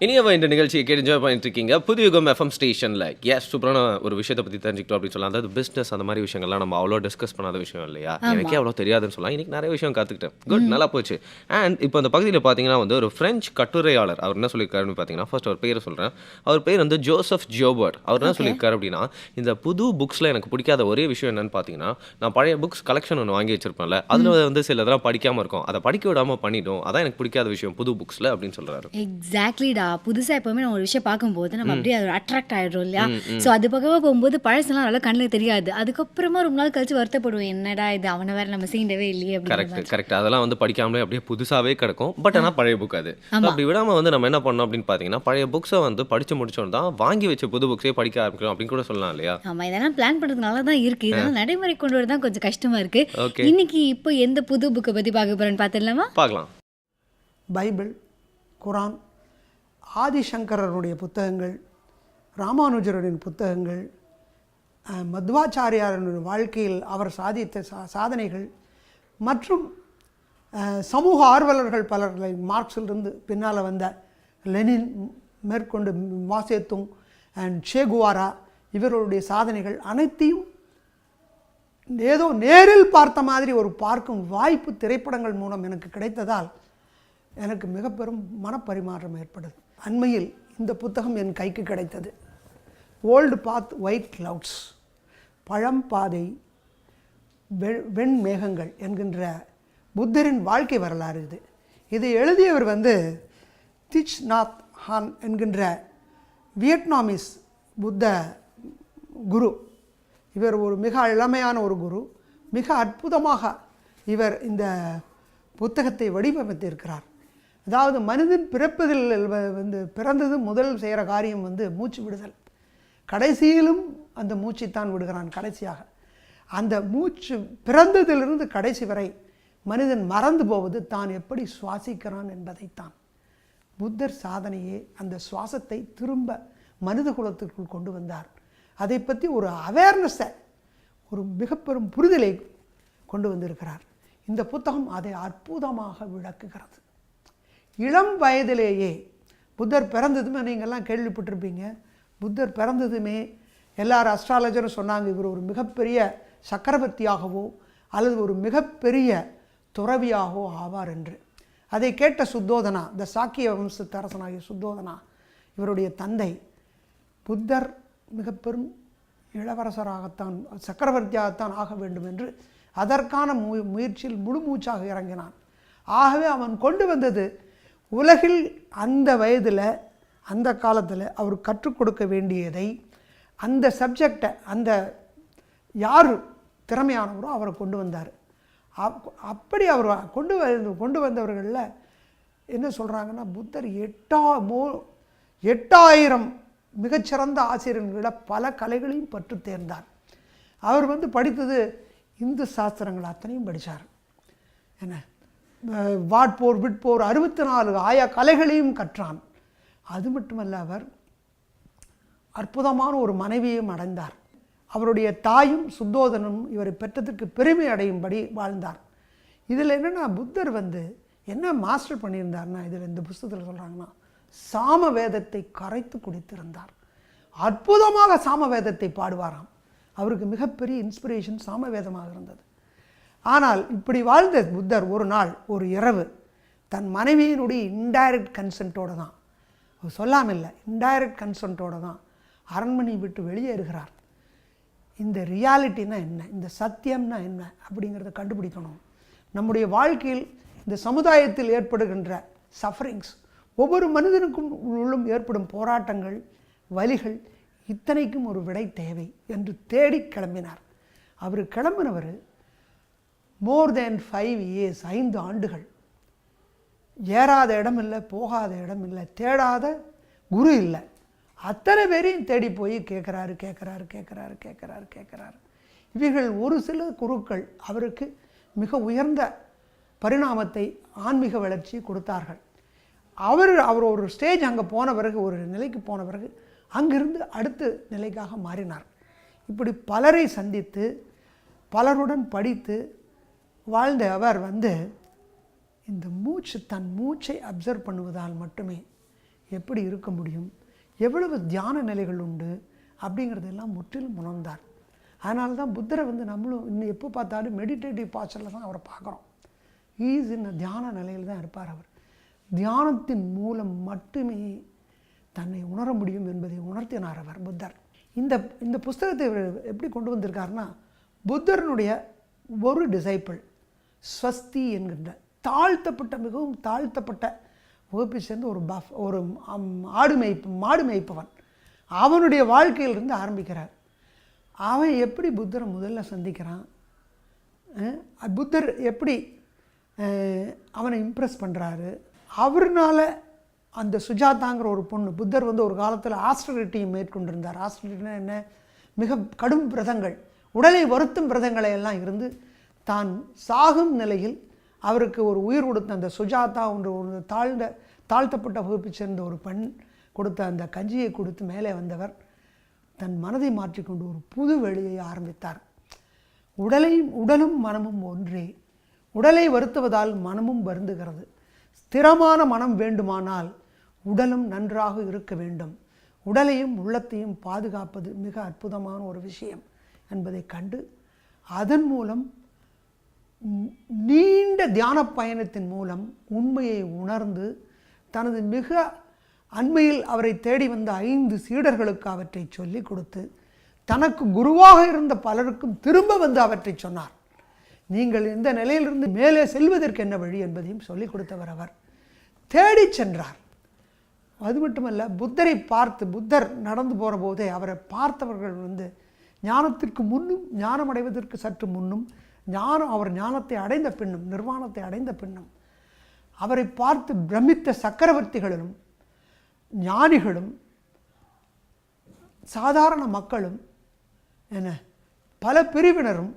இனியவா இந்த நிகழ்ச்சியை கேட்டு என்ஜாய் பண்ணிட்டு இருக்கீங்க. புது யுகம் எஃப்எம் ஸ்டேஷனில் சூப்பரான ஒரு விஷயத்தை பற்றி தெரிஞ்சுக்கிட்டோம் அப்படின்னு சொல்லலாம். அதாவது பிஸ்னஸ் அந்த மாதிரி விஷயங்கள்லாம் நம்ம அவ்வளோ டிஸ்கஸ் பண்ணாத விஷயம் இல்லையா? ஆமா. எனக்கே அவ்வளோ தெரியாதுன்னு சொல்லலாம். இன்னைக்கு நிறைய விஷயம் கற்றுக்கிட்டேன். குட், நல்லா போச்சு. அண்ட் இப்போ அந்த பகுதியில் பார்த்தீங்கன்னா வந்து ஒரு ஃப்ரெஞ்ச் கட்டுரையாளர் அவர் என்ன சொல்லியிருக்காருன்னு பார்த்தீங்கன்னா, ஃபர்ஸ்ட் அவர் பேரை சொல்கிறேன். அவர் பேர் வந்து ஜோசப் ஜோபர்ட். அவர் என்ன ஓகே. சொல்லியிருக்காரு அப்படின்னா, இந்த புது புக்ஸில் எனக்கு பிடிக்காத ஒரே விஷயம் என்னன்னு பார்த்தீங்கன்னா, நான் பழைய புக்ஸ் கலெக்ஷன் ஒன்று வாங்கி வச்சிருப்பேன்ல, அதில் வந்து சில இதெல்லாம் படிக்காமல் இருக்கும். அதை படிக்க விடாமல் பண்ணிட்டோம். அதான் எனக்கு பிடிக்காத விஷயம் புது புக்ஸில் அப்படின்னு சொல்கிறாரு. எக்ஸாக்ட்லிடா. புதுசா எப்பவுமே நம்ம ஒரு விஷயம் பார்க்கும்போது நம்ம அப்படியே அது அட்ராக்ட் ஆயிடுறோம் இல்லையா? ஸோ அது பக்கமா போகும்போது பழசெல்லாம் நல்லா கண்ணில் தெரியாது. அதுக்கப்புறமா ரொம்ப நாள் கழிச்சு வருத்தப்படுவோம். என்னடா இது, அவனை வேற நம்ம சீண்டவே இல்லையே அப்படிங்கிற கரெக்ட் மாதிரி. கரெக்ட் அதெல்லாம் வந்து படிக்காமலே அப்படியே புதுசாவே கிடக்கும். பட் ஆனால் பழைய புக் அது. So, ஆமா. அப்படி விடாம வந்து நம்ம என்ன பண்ணோம் அப்படின்னு பார்த்தீங்கன்னா, பழைய புக்ஸை வந்து படிச்சு முடிச்சோன்னு தான் வாங்கி வச்ச புது புக்ஸே படிக்க ஆரம்பிக்கணும் அப்படின்னு கூட சொல்லலாம் இல்லையா? ஆமா, இதெல்லாம் பிளான் பண்றது நல்லா தான் இருக்கு. இதெல்லாம் நடைமுறை கொண்டு வரது தான் கொஞ்சம் கஷ்டமா இருக்கு. ஓகே, இன்னைக்கு இப்போ எந்த புது புக்கை பத்தி பார்க்க போறோம்னு பார்த்துடலாமா? பார்க்கலாம். பைபிள், குரான், ஆதிசங்கரருடைய புத்தகங்கள், ராமானுஜருடைய புத்தகங்கள், மத்வாச்சாரியாருடைய வாழ்க்கையில் அவர் சாதித்த சாதனைகள் மற்றும் சமூக ஆர்வலர்கள் பலர்களை மார்க்சிலிருந்து பின்னால் வந்த லெனின் மேற்கொண்டு மாசேத்துங் அண்ட் சேகுவாரா இவர்களுடைய சாதனைகள் அனைத்தையும் ஏதோ நேரில் பார்த்த மாதிரி ஒரு பார்க்கும் வாய்ப்பு திரைப்படங்கள் மூலம் எனக்கு கிடைத்ததால் எனக்கு மிக பெரும் மனப்பரிமாற்றம் ஏற்பட்டது. அண்மையில் இந்த புத்தகம் என் கைக்கு கிடைத்தது. ஓல்டு பாத் ஒயிட் கிளவுட்ஸ், பழம்பாதை வெண்மேகங்கள் என்கின்ற புத்தரின் வாழ்க்கை வரலாறு இது. இதை எழுதியவர் வந்து திச் நாத் ஹான் என்கின்ற வியட்நாமிஸ் புத்த குரு. இவர் ஒரு மிக இளமையான ஒரு குரு. மிக அற்புதமாக இவர் இந்த புத்தகத்தை வடிவமைத்திருக்கிறார். அதாவது மனிதன் பிறப்பதில் வந்து பிறந்தது முதல் செய்கிற காரியம் வந்து மூச்சு விடுதல். கடைசியிலும் அந்த மூச்சைத்தான் விடுகிறான். கடைசியாக அந்த மூச்சு பிறந்ததிலிருந்து கடைசி வரை மனிதன் மறந்து போவது தான் எப்படி சுவாசிக்கிறான் என்பதைத்தான். புத்தர் சாதனையே அந்த சுவாசத்தை திரும்ப மனித குலத்திற்குள் கொண்டு வந்தார். அதை பற்றி ஒரு அவேர்னஸை, ஒரு மிக பெரும் புரிதலை கொண்டு வந்திருக்கிறார். இந்த புத்தகம் அதை அற்புதமாக விளக்குகிறது. இளம் வயதிலேயே புத்தர் பிறந்ததுமே நீங்கள்லாம் கேள்விப்பட்டிருப்பீங்க. புத்தர் பிறந்ததுமே எல்லார் அஸ்ட்ராலஜரும் சொன்னாங்க இவர் ஒரு மிகப்பெரிய சக்கரவர்த்தியாகவோ அல்லது ஒரு மிகப்பெரிய துறவியாகவோ ஆவார் என்று. அதை கேட்ட சுத்தோதனா, இந்த சாக்கிய வம்சத்து அரசனாகிய சுத்தோதனா, இவருடைய தந்தை, புத்தர் மிக பெரும் இளவரசராகத்தான் சக்கரவர்த்தியாகத்தான் ஆக வேண்டும் என்று அதற்கான முயற்சியில் முழு மூச்சாக இறங்கினான். ஆகவே அவன் கொண்டு வந்தது உலகில் அந்த வயதில் அந்த காலத்தில் அவர் கற்றுக் கொடுக்க வேண்டியதை, அந்த சப்ஜெக்டை, அந்த யார் திறமையானவரோ அவரை கொண்டு வந்தார். அப்படி அவர் கொண்டு வந்தவர்களில் என்ன சொல்கிறாங்கன்னா, புத்தர் 8000 மிகச்சிறந்த ஆசிரியர்களில் பல கலைகளையும் பற்று தேர்ந்தார். அவர் வந்து படித்தது இந்து சாஸ்திரங்கள் அத்தனையும் படித்தார். என்ன வாட்போர் விட்போர் 64 ஆயா கலைகளையும் கற்றான். அது மட்டுமல்ல, அவர் அற்புதமான ஒரு மனைவியையும் அடைந்தார். அவருடைய தாயும் சுத்தோதனும் இவரை பெற்றதற்கு பெருமை அடையும்படி வாழ்ந்தார். இதில் என்னென்னா, புத்தர் வந்து என்ன மாஸ்டர் பண்ணியிருந்தார்னா, இதில் இந்த புஸ்தகத்தில் சொல்கிறாங்கன்னா, சாம வேதத்தை கரைத்து குடித்திருந்தார். அற்புதமாக சாம வேதத்தை பாடுவாராம். அவருக்கு மிகப்பெரிய இன்ஸ்பிரேஷன் சாம வேதமாக இருந்தது. ஆனால் இப்படி வாழ்ந்த புத்தர் ஒரு நாள் ஒரு இரவு தன் மனைவியினுடைய இன்டைரக்ட் கன்சென்ட்டோடு தான், சொல்லாமல் இல்லை, இன்டைரக்ட் கன்சென்ட்டோடு தான் அரண்மனை விட்டு வெளியேறுகிறார். இந்த ரியாலிட்டினா என்ன, இந்த சத்தியம்னா என்ன அப்படிங்கிறத கண்டுபிடிக்கணும். நம்முடைய வாழ்க்கையில் இந்த சமுதாயத்தில் ஏற்படுகின்ற சஃபரிங்ஸ், ஒவ்வொரு மனிதனுக்கும் உள்ளும் ஏற்படும் போராட்டங்கள், வலிகள், இத்தனைக்கும் ஒரு விடை தேவை என்று தேடி கிளம்பினார். அவர் கிளம்பினவர் மோர் தேன் 5 years, 5 ஆண்டுகள் ஏறாத இடம் இல்லை, போகாத இடம் இல்லை, தேடாத குரு இல்லை. அத்தனை பேரையும் தேடி போய் கேட்குறாரு. இவைகள் ஒரு சில குருக்கள் அவருக்கு மிக உயர்ந்த பரிணாமத்தை, ஆன்மீக வளர்ச்சி கொடுத்தார்கள். அவர் ஒரு ஸ்டேஜ் அங்கே போன பிறகு, ஒரு நிலைக்கு போன பிறகு அங்கிருந்து அடுத்த நிலைக்காக மாறினார். இப்படி பலரை சந்தித்து பலருடன் படித்து வாழ்ந்த அவர் வந்து இந்த தன் மூச்சை அப்சர்வ் பண்ணுவதால் மட்டுமே எப்படி இருக்க முடியும், எவ்வளவு தியான நிலைகள் உண்டு அப்படிங்கிறதெல்லாம் முற்றிலும் உணர்ந்தார். அதனால தான் புத்தரை வந்து நம்மளும் இன்னும் எப்போ பார்த்தாலும் மெடிடேட்டிவ் பாஸ்டரில் தான் அவரை பார்க்குறோம். ஈஸ் இன் தியான நிலையில் தான் இருப்பார் அவர். தியானத்தின் மூலம் மட்டுமே தன்னை உணர முடியும் என்பதை உணர்த்தினார் அவர் புத்தர். இந்த புஸ்தகத்தை எப்படி கொண்டு வந்திருக்காருன்னா, புத்தரனுடைய ஒரு டிசைப்பிள் ஸ்வஸ்தி என்கின்ற தாழ்த்தப்பட்ட, மிகவும் தாழ்த்தப்பட்ட வகுப்பை சேர்ந்து ஒரு மாடு மேய்ப்பவன், அவனுடைய வாழ்க்கையிலிருந்து ஆரம்பிக்கிறார். அவன் எப்படி புத்தரை முதல்ல சந்திக்கிறான், புத்தர் எப்படி அவனை இம்ப்ரெஸ் பண்ணுறாரு. அவர்னால அந்த சுஜாதாங்கிற ஒரு பொண்ணு, புத்தர் வந்து ஒரு காலத்தில் ஆஸ்ட்ரிட்டியை மேற்கொண்டிருந்தார். ஆஸ்ட்ரிட்டினா என்ன, மிக கடும் விரதங்கள், உடலை வருத்தும் விரதங்களை எல்லாம் இருந்து தான் சாகும் நிலையில் அவருக்கு ஒரு உயிர் கொடுத்த அந்த சுஜாதா என்ற ஒரு தாழ்த்தப்பட்ட வகுப்பை சேர்ந்த ஒரு பெண் கொடுத்த அந்த கஞ்சியை கொடுத்து மேலே வந்தவர் தன் மனதை மாற்றிக்கொண்டு ஒரு புது வழியை ஆரம்பித்தார். உடலும் மனமும் ஒன்றே, உடலை வருத்துவதால் மனமும் வருந்துகிறது. ஸ்திரமான மனம் வேண்டுமானால் உடலும் நன்றாக இருக்க வேண்டும். உடலையும் உள்ளத்தையும் பாதுகாப்பது மிக அற்புதமான ஒரு விஷயம் என்பதை கண்டு அதன் மூலம் நீண்ட தியான பயணத்தின் மூலம் உண்மையை உணர்ந்து தனது மிக அண்மையில் அவரை தேடி வந்த 5 சீடர்களுக்கு அவற்றை சொல்லிக் கொடுத்து தனக்கு குருவாக இருந்த பலருக்கும் திரும்ப வந்து அவற்றை சொன்னார். நீங்கள் இந்த நிலையிலிருந்து மேலே செல்வதற்கு என்ன வழி என்பதையும் சொல்லிக் கொடுத்தவர். அவர் தேடி சென்றார். அது மட்டுமல்ல, புத்தரை பார்த்து, புத்தர் நடந்து போகிற போதே அவரை பார்த்தவர்கள் வந்து ஞானத்திற்கு முன்னும், ஞானம் அடைவதற்கு சற்று முன்னும், அவர் ஞானத்தை அடைந்த பின்னும், நிர்வாணத்தை அடைந்த பின்னும் அவரை பார்த்து பிரமித்த சக்கரவர்த்திகளும் ஞானிகளும் சாதாரண மக்களும் என பல பிரிவினரும்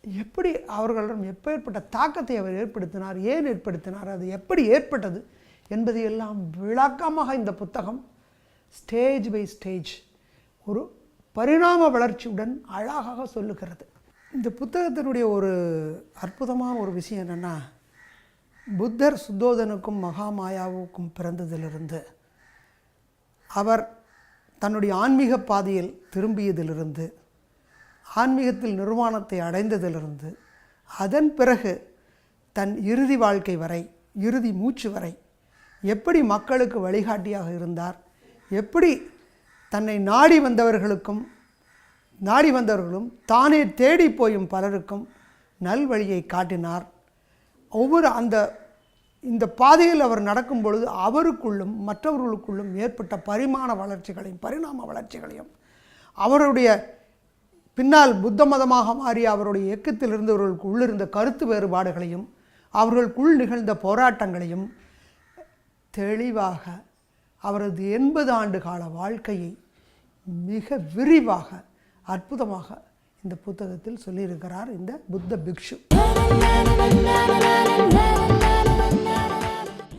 எப்படி அவர்களிடம் எப்பேற்பட்ட தாக்கத்தை அவர் ஏற்படுத்தினார், ஏன் ஏற்படுத்தினார், அது எப்படி ஏற்பட்டது என்பதையெல்லாம் விளக்கமாக இந்த புத்தகம் ஸ்டேஜ் பை ஸ்டேஜ் ஒரு பரிணாம வளர்ச்சியுடன் அழகாக சொல்லுகிறது. இந்த புத்தகத்தினுடைய ஒரு அற்புதமான ஒரு விஷயம் என்னென்னா, புத்தர் சுத்தோதனுக்கும் மகாமாயாவுக்கும் பிறந்ததிலிருந்து, அவர் தன்னுடைய ஆன்மீக பாதையில் திரும்பியதிலிருந்து, ஆன்மீகத்தில் நிர்வாணத்தை அடைந்ததிலிருந்து, அதன் பிறகு தன் இறுதி வாழ்க்கை வரை, இறுதி மூச்சு வரை எப்படி மக்களுக்கு வழிகாட்டியாக இருந்தார், எப்படி தன்னை நாடி வந்தவர்களும் தானே தேடி போயும் பலருக்கும் நல்வழியை காட்டினார். ஒவ்வொரு இந்த பாதையில் அவர் நடக்கும் பொழுது அவருக்குள்ளும் மற்றவர்களுக்குள்ளும் ஏற்பட்ட பரிணாம வளர்ச்சிகளையும் அவருடைய பின்னால் புத்த மதமாக மாறிய அவருடைய இயக்கத்தில் இருந்தவர்களுக்கு உள்ளிருந்த கருத்து வேறுபாடுகளையும் அவர்களுக்குள் நிகழ்ந்த போராட்டங்களையும் தெளிவாக அவரது 80 ஆண்டு கால வாழ்க்கையை மிக விரிவாக அற்புதமாக இந்த புத்தகத்தில் சொல்லியிருக்கிறார் இந்த புத்த பிக்ஷு.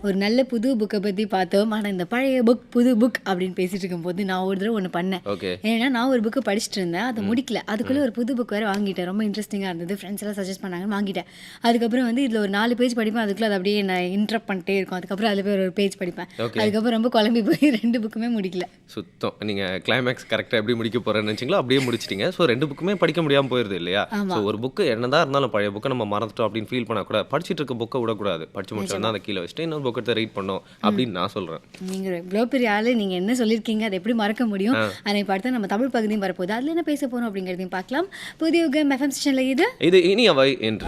ஒரு நல்ல புது புக்கை பற்றி பார்த்தோம். ஆனால் இந்த பழைய புக் புது புக் அப்படின்னு பேசிட்டு இருக்கும்போது நான் ஒரு தடவை ஒன்று பண்ணேன். ஏன்னா நான் ஒரு புக்கு படிச்சுட்டு இருந்தேன், அதை முடிக்கல. அதுக்குள்ளே ஒரு புது புக் வேறு வாங்கிட்டேன். ரொம்ப இன்ட்ரெஸ்டிங்காக இருந்தது. ஃப்ரெண்ட்ஸ் எல்லாம் சஜஸ்ட் பண்ணாங்கன்னு வாங்கிட்டேன். அதுக்கப்புறம் வந்து இதில் ஒரு 4 பேஜ் படிப்பேன். அதுக்குள்ளே அது அப்படியே நான் இன்ட்ரப்ட் பண்ணிட்டே இருக்கும். அதுக்கப்புறம் அதில் போய் ஒரு பேஜ் படிப்பேன். அதுக்கப்புறம் ரொம்ப குழம்பி போய் 2 புக்குமே முடிக்கல. சுத்தம். நீங்கள் கிளைமேக்ஸ் கரெக்டாக எப்படி முடிக்க போகிறேன்னு நினச்சிங்களோ அப்படியே முடிச்சிட்டிங்க. ஸோ 2 புக்குமே படிக்க முடியாமல் போயிருது இல்லையா? ஸோ ஒரு புக்கு என்னதான் இருந்தாலும் பழைய புக்கை நம்ம மறந்துட்டோம் அப்படின்னு ஃபீல் பண்ணக்கூடாது. படிச்சுட்டு இருக்க புக்கை விடக்கூடாது. படிச்சு முடிச்சோன்னா அதை கீழே வச்சுட்டு இன்னொரு புக்கை ரீட் பண்ணோம் அப்படின்னு நான் சொல்றேன். நீங்க இவ்வளோ பெரிய ஆளு, நீங்க என்ன சொல்லியிருக்கீங்க, அதை எப்படி மறக்க முடியும்? அதை பார்த்து நம்ம தமிழ் பகுதியும் வரப்போகுது. அதில் என்ன பேச போறோம் அப்படிங்கிறதையும் பார்க்கலாம். புதிய யுகம் FM ஸ்டேஷன்ல இது இனி அவை என்று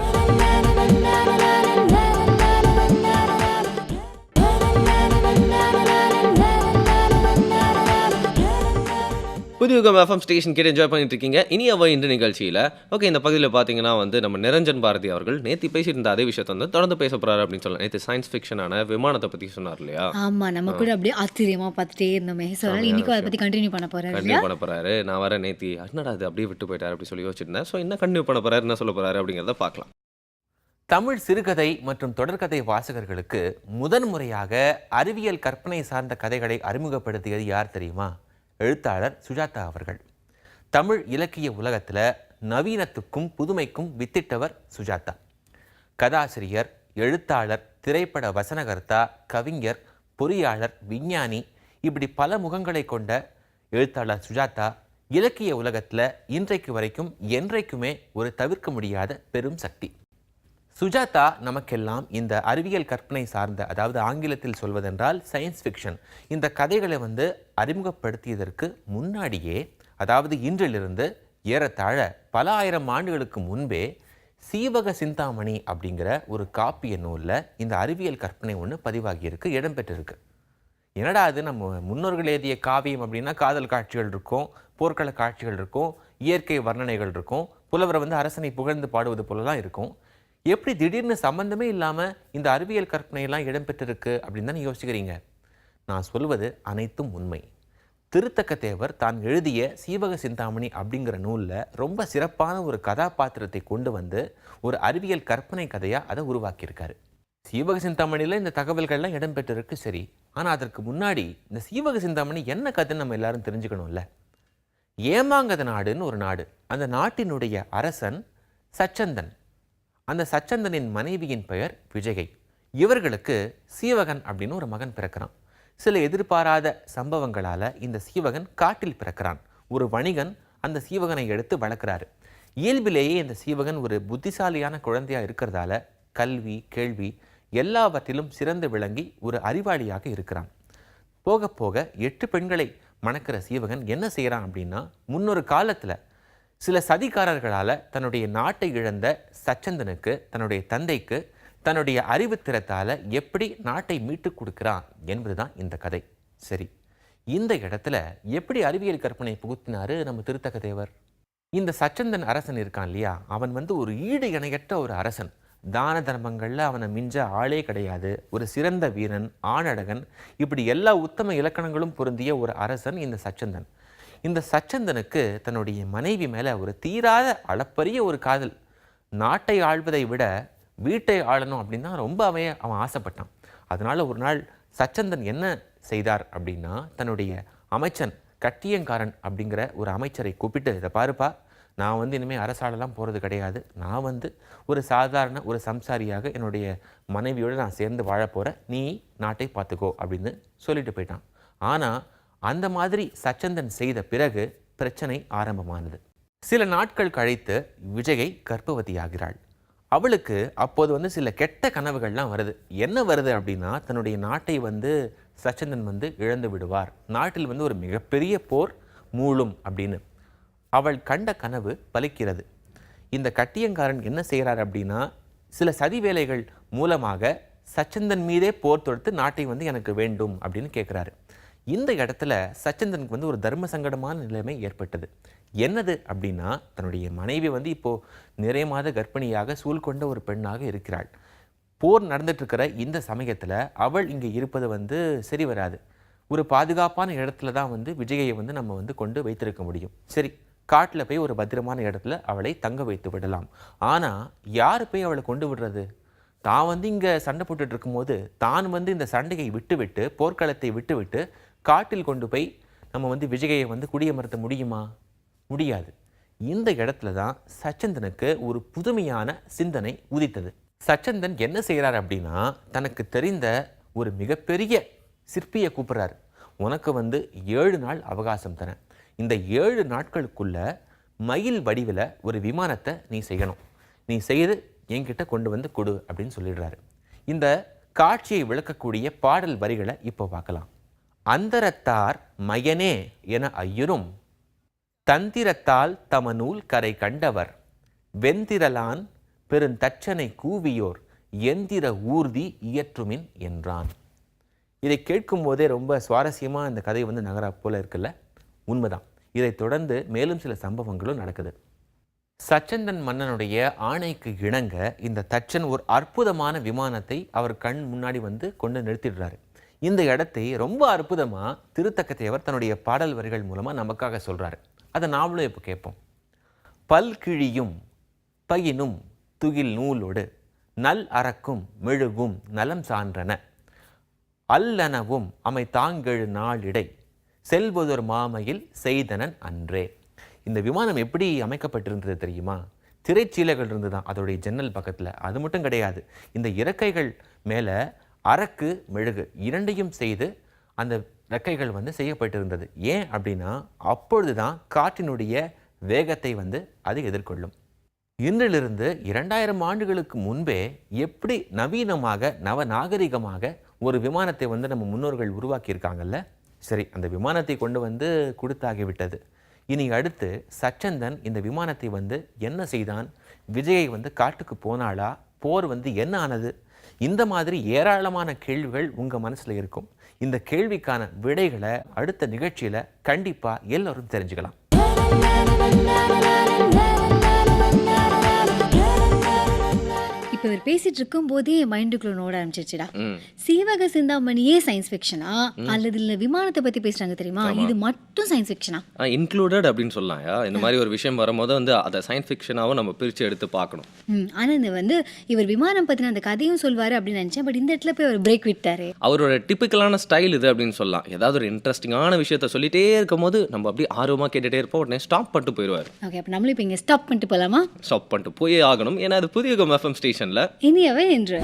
புதிய யுகம் எஃப்எம் ஸ்டேஷன் கேட்டு என்ஜாய் பண்ணிட்டு இருக்கீங்க. இனி அவ இந்த நிகழ்ச்சியில் ஓகே, இந்த பகுதியில் பார்த்தீங்கன்னா வந்து நம்ம நிரஞ்சன் பாரதி அவர்கள் நேற்று பேசிட்டு இருந்த அதே விஷயத்தை வந்து தொடர்ந்து பேச போறாரு அப்படின்னு சொல்லலாம். நேற்று சயின்ஸ் ஃபிக்ஷனான விமானத்தை பற்றி சொன்னார் இல்லையா? ஆமா, நம்ம கூட அப்படியே ஆச்சரியமா பார்த்துட்டே இருந்தோமே. இன்னைக்கு அதை பற்றி கண்டினியூ பண்ண போறாரு. நான் வர நேற்று என்னடா அது அப்படியே விட்டு போயிட்டாரு அப்படி சொல்லி யோசிச்சிருந்தேன். ஸோ என்ன கண்டினியூ பண்ண போறாரு, என்ன சொல்ல போறாரு அப்படிங்கிறத பார்க்கலாம். தமிழ் சிறுகதை மற்றும் தொடர்கதை வாசகர்களுக்கு முதன்முறையாக அறிவியல் கற்பனை சார்ந்த கதைகளை அறிமுகப்படுத்தியது யார் தெரியுமா? எழுத்தாளர் சுஜாதா அவர்கள். தமிழ் இலக்கிய உலகத்தில் நவீனத்துக்கும் புதுமைக்கும் வித்திட்டவர் சுஜாதா. கதாசிரியர், எழுத்தாளர், திரைப்பட வசனகர்த்தா, கவிஞர், பொறியாளர், விஞ்ஞானி, இப்படி பல முகங்களை கொண்ட எழுத்தாளர் சுஜாதா இலக்கிய உலகத்தில் இன்றைக்கு வரைக்கும் என்றைக்குமே ஒரு தவிர்க்க முடியாத பெரும் சக்தி. சுஜாதா நமக்கெல்லாம் இந்த அறிவியல் கற்பனை சார்ந்த, அதாவது ஆங்கிலத்தில் சொல்வதென்றால் சயின்ஸ் ஃபிக்ஷன், இந்த கதைகளை அறிமுகப்படுத்தியதற்கு முன்னாடியே, அதாவது இன்றிலிருந்து ஏறத்தாழ பல ஆயிரம் ஆண்டுகளுக்கு முன்பே சீவக சிந்தாமணி அப்படிங்கிற ஒரு காப்பிய நூலில் இந்த அறிவியல் கற்பனை ஒன்று பதிவாகியிருக்கு, இடம்பெற்றிருக்கு. என்னடா அது, நம்ம முன்னோர்கள் எழுதிய காவியம் அப்படின்னா காதல் காட்சிகள் இருக்கும், போர்க்கள காட்சிகள் இருக்கும், இயற்கை வர்ணனைகள் இருக்கும், புலவரை அரசனை புகழ்ந்து பாடுவது போலலாம் இருக்கும். எப்படி திடீர்னு சம்பந்தமே இல்லாமல் இந்த அறிவியல் கற்பனையெல்லாம் இடம்பெற்றிருக்கு அப்படின்னு தான் யோசிக்கிறீங்க. நான் சொல்வது அனைத்தும் உண்மை. திருத்தக்க தேவர் தான் எழுதிய சீவக சிந்தாமணி அப்படிங்கிற நூலில் ரொம்ப சிறப்பான ஒரு கதாபாத்திரத்தை கொண்டு ஒரு அறிவியல் கற்பனை கதையாக அதை உருவாக்கியிருக்காரு. சீவக சிந்தாமணியில் இந்த தகவல்கள்லாம் இடம்பெற்றிருக்கு, சரி. ஆனால் அதற்கு முன்னாடி இந்த சீவக சிந்தாமணி என்ன கதைன்னு நம்ம எல்லாரும் தெரிஞ்சுக்கணும்ல. ஏமாங்கத நாடுன்னு ஒரு நாடு, அந்த நாட்டினுடைய அரசன் சச்சந்தன். அந்த சச்சந்தனின் மனைவியின் பெயர் விஜகை. இவர்களுக்கு சீவகன் அப்படின்னு ஒரு மகன் பிறக்கிறான். சில எதிர்பாராத சம்பவங்களால் இந்த சீவகன் காட்டில் பிறக்கிறான். ஒரு வணிகன் அந்த சீவகனை எடுத்து வளர்க்குறாரு. இயல்பிலேயே இந்த சீவகன் ஒரு புத்திசாலியான குழந்தையாக இருக்கிறதால கல்வி, கேள்வி எல்லாவற்றிலும் சிறந்து விளங்கி ஒரு அறிவாளியாக இருக்கிறான். போக போக 8 பெண்களை மணக்கிற சீவகன் என்ன செய்கிறான் அப்படின்னா, முன்னொரு காலத்தில் சில சதிகாரர்களால் தன்னுடைய நாட்டை இழந்த சச்சந்தனுக்கு, தன்னுடைய தந்தைக்கு, தன்னுடைய அறிவுத்திறத்தால் எப்படி நாட்டை மீட்டு கொடுக்கிறான் என்பதுதான் இந்த கதை. சரி, இந்த இடத்துல எப்படி அறிவியல் கற்பனை புகுத்தினாரு நம்ம திருத்தக்க தேவர்? இந்த சச்சந்தன் அரசன் இருக்கான் இல்லையா, அவன் ஒரு ஈடு இணையற்ற ஒரு அரசன். தான தர்மங்களில் அவனை மிஞ்ச ஆளே கிடையாது. ஒரு சிறந்த வீரன், ஆணழகன், இப்படி எல்லா உத்தம இலக்கணங்களும் பொருந்திய ஒரு அரசன் இந்த சச்சந்தன். இந்த சச்சந்தனுக்கு தன்னுடைய மனைவி மேலே ஒரு தீராத அளப்பரிய ஒரு காதல். நாட்டை ஆள்வதை விட வீட்டை ஆளணும் அப்படின்னு தான் ரொம்ப அவன் ஆசைப்பட்டான். அதனால் ஒரு நாள் சச்சந்தன் என்ன செய்தார் அப்படின்னா, தன்னுடைய அமைச்சன் கட்டியங்காரன் அப்படிங்கிற ஒரு அமைச்சரை கூப்பிட்டு, இதை பாருப்பா, நான் இனிமேல் அரசாளெல்லாம் போகிறது கிடையாது. நான் ஒரு சாதாரண ஒரு சம்சாரியாக என்னுடைய மனைவியோடு நான் சேர்ந்து வாழ போகிறேன், நீ நாட்டை பார்த்துக்கோ அப்படின்னு சொல்லிட்டு போயிட்டான். ஆனால் அந்த மாதிரி சச்சந்தன் செய்த பிறகு பிரச்சனை ஆரம்பமானது. சில நாட்கள் கழித்து விஜகை கர்ப்பவதியாகிறாள். அவளுக்கு அப்போது சில கெட்ட கனவுகள்லாம் வருது. என்ன வருது அப்படின்னா, தன்னுடைய நாட்டை சச்சந்தன் இழந்து விடுவார், நாட்டில் ஒரு மிகப்பெரிய போர் மூளும் அப்படின்னு. அவள் கண்ட கனவு பலிக்கிறது. இந்த கட்டியங்காரன் என்ன செய்கிறார் அப்படின்னா, சில சதி வேலைகள் மூலமாக சச்சந்தன் மீதே போர் தொடுத்து நாட்டை எனக்கு வேண்டும் அப்படின்னு கேட்குறாரு. இந்த இடத்துல சச்சந்தனுக்கு ஒரு தர்ம சங்கடமான நிலைமை ஏற்பட்டது. என்னது அப்படின்னா, தன்னுடைய மனைவி இப்போது நிறைய மாத கர்ப்பிணியாக சூழ்கொண்ட ஒரு பெண்ணாக இருக்கிறாள். போர் நடந்துட்டு இருக்கிற இந்த சமயத்தில் அவள் இங்கே இருப்பது சரி வராது. ஒரு பாதுகாப்பான இடத்துல தான் விஜயை நம்ம கொண்டு வைத்திருக்க முடியும். சரி, காட்டில் போய் ஒரு பத்திரமான இடத்துல அவளை தங்க வைத்து விடலாம். ஆனால் யார் போய் அவளை கொண்டு விடுறது? தான் இங்கே சண்டை போட்டுட்டு இருக்கும்போது தான் இந்த சண்டையை விட்டுவிட்டு, போர்க்களத்தை விட்டுவிட்டு காட்டில் கொண்டு போய் நம்ம விஜகையை குடியமர்த்த முடியுமா? முடியாது. இந்த இடத்துல தான் சச்சந்தனுக்கு ஒரு புதுமையான சிந்தனை உதித்தது. சச்சந்தன் என்ன செய்கிறார் அப்படின்னா, தனக்கு தெரிந்த ஒரு மிகப்பெரிய சிற்பியை கூப்பிட்றாரு. உனக்கு 7 நாள் அவகாசம் தரேன். இந்த 7 நாட்களுக்குள்ள மயில் வடிவில் ஒரு விமானத்தை நீ செய்யணும். நீ செய்து என்கிட்ட கொண்டு கொடு அப்படின்னு சொல்லிடுறாரு. இந்த காட்சியை விளக்கக்கூடிய பாடல் வரிகளை இப்போ பார்க்கலாம். அந்தரத்தார் மயனே என ஐயரும் தந்திரத்தால் தமநூல் கரை கண்டவர் வெந்திரலான் பெருந்தச்சனை கூவியோர் எந்திர ஊர்தி இயற்றுமின் என்றான். இதை கேட்கும் போதே ரொம்ப சுவாரஸ்யமாக இந்த கதை நகரா போல இருக்குல்ல? உண்மைதான். இதை தொடர்ந்து மேலும் சில சம்பவங்களும் நடக்குது. சச்சந்தன் மன்னனுடைய ஆணைக்கு இணங்க இந்த தச்சன் ஒரு அற்புதமான விமானத்தை அவர் கண் முன்னாடி கொண்டு நிறுத்திடுறாரு. இந்த இடத்தை ரொம்ப அற்புதமாக திருத்தக்க தேவர் தன்னுடைய பாடல் வரிகள் மூலமாக நமக்காக சொல்கிறாரு. அதை நாமளும் இப்போ கேட்போம். பல்கிழியும் பயினும் துகில் நூலோடு நல் அறக்கும் மெழுகும் நலம் சான்றன அல்லனவும் அமை தாங்கெழு நாளிடை செல்வதொரு மாமையில் செய்தனன் அன்றே. இந்த விமானம் எப்படி அமைக்கப்பட்டிருந்தது தெரியுமா? திரைச்சீலைகள் இருந்து தான் அதோடைய ஜன்னல் பக்கத்தில். அது மட்டும் கிடையாது, இந்த இறக்கைகள் மேலே அரக்கு மெழுகு இரண்டையும் செய்து அந்த ரெக்கைகள் வந்து செய்யப்பட்டிருந்தது. ஏன் அப்படின்னா அப்பொழுது தான் காற்றினுடைய வேகத்தை வந்து அது எதிர்கொள்ளும். இன்றிலிருந்து 2000 ஆண்டுகளுக்கு முன்பே எப்படி நவீனமாக நவநாகரிகமாக ஒரு விமானத்தை வந்து நம்ம முன்னோர்கள் உருவாக்கியிருக்காங்கல்ல. சரி, அந்த விமானத்தை கொண்டு வந்து கொடுத்தாகிவிட்டது. இனி அடுத்து சச்சந்தன் இந்த விமானத்தை வந்து என்ன செய்தான், விஜயை வந்து காட்டுக்கு போனாளா, போர் வந்து என்ன ஆனது, இந்த மாதிரி ஏராளமான கேள்விகள் உங்கள் மனசில் இருக்கும். இந்த கேள்விக்கான விடைகளை அடுத்த நிகழ்ச்சியில் கண்டிப்பாக எல்லோரும் தெரிஞ்சுக்கலாம். இப்போ இவர் பேசிட்டு இருக்கும் போதே மைண்டுக்குள்ள நோட ஆரம்பிச்சிருச்சுடா. சீவக சிந்தாமணியே சயின்ஸ் ஃபிக்ஷனா அல்லது இல்ல விமானத்தை பத்தி பேசுறாங்க தெரியுமா, இது மட்டும் சயின்ஸ் ஃபிக்ஷனா? இன்க்ளூடட் அப்படின்னு சொல்லலாம். இந்த மாதிரி ஒரு விஷயம் வரும்போது வந்து அதை சயின்ஸ் ஃபிக்ஷனாவும் நம்ம பிரித்து எடுத்து பார்க்கணும். ஆனா இந்த வந்து இவர் விமானம் பத்தின அந்த கதையும் சொல்வாரு அப்படின்னு நினைச்சேன். பட் இந்த இடத்துல போய் அவர் பிரேக் விட்டாரு. அவரோட டிப்பிக்கலான ஸ்டைல் இது அப்படின்னு சொல்லலாம். ஏதாவது ஒரு இன்ட்ரெஸ்டிங்கான விஷயத்த சொல்லிட்டே இருக்கும் போது நம்ம அப்படியே ஆர்வமாக கேட்டுகிட்டே இருப்போம். உடனே ஸ்டாப் பண்ணிட்டு போயிடுவார். ஓகே, அப்போ நம்மளும் இப்போ இங்கே ஸ்டாப் பண்ணிட்டு போகலாமா? ஸ்டாப் பண்ணிட்டு போயே ஆகணும். ஏன்னா அது புதிய FM ஸ்டேஷனில் இனியவை என்று